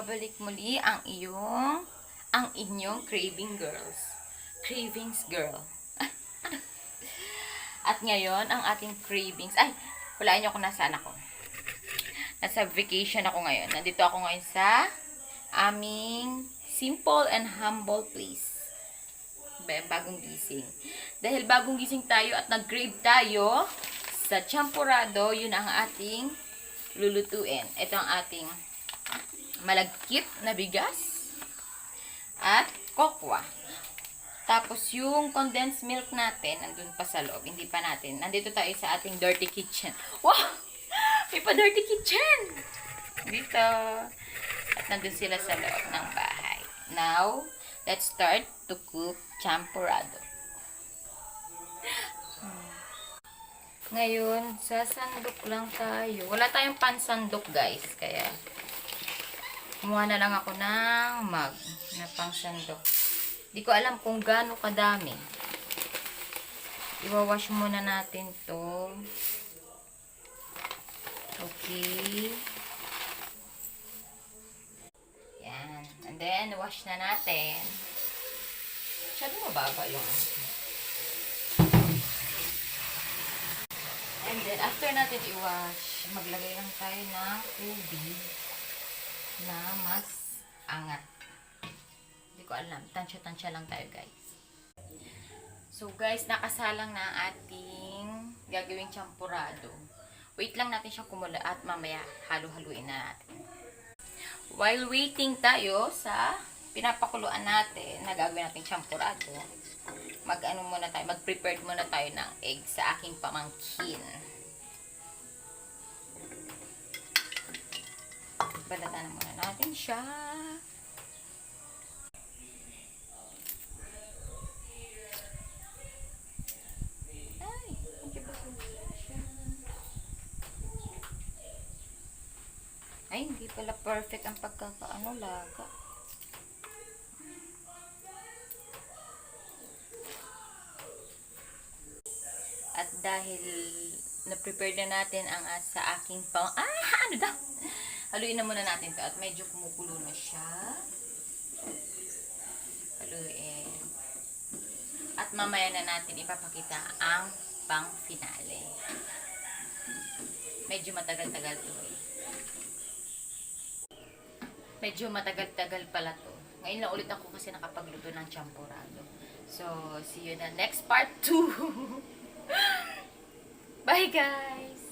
nagbabalik muli ang inyong cravings girl. At ngayon, ang ating cravings, hulaan nyo kung nasaan ako. Nasa vacation ako ngayon. Nandito ako ngayon sa aming simple and humble place. Bagong gising. Dahil bagong gising tayo at nag-crave tayo sa champurrado, yun ang ating lulutuin. Ito ang ating malagkit na bigas at kokwa. Tapos yung condensed milk natin, nandun pa sa loob, hindi pa natin. Nandito tayo sa ating dirty kitchen. Wow! May pa dirty kitchen! Dito. At nandun sila sa loob ng bahay. Now, let's start to cook champurrado. Ngayon, sasandok lang tayo. Wala tayong pansandok, guys. Kaya, kumuha na lang ako ng mug na pangsandok. Di ko alam kung gaano kadami. Iwawash muna natin to. Okay. Yan. And then, wash na natin. Masyado mababa yung and then, after natin i-wash, maglagay lang tayo ng tubig na mas angat. Hindi ko alam. Tansya-tansya lang tayo, guys. So, guys, nakasalang na ang ating gagawing champurrado. Wait lang natin siyang kumula at mamaya halo-haluin na natin. While waiting tayo sa pinapakuluan natin na gagawin nating champurrado, mag-prepared muna tayo ng egg sa aking pamangkin. Balatan muna natin siya. Ay, hindi pala perfect ang laga. At dahil na-prepare na natin ang sa aking haluin na muna natin to at medyo kumukulo na siya. Haluin. At mamaya na natin ipapakita ang pang-finale. Medyo matagal-tagal to eh. Medyo matagal-tagal pala to. Ngayon lang ulit ako kasi nakapagluto ng champurrado. So, see you in the next part 2. Bye, guys!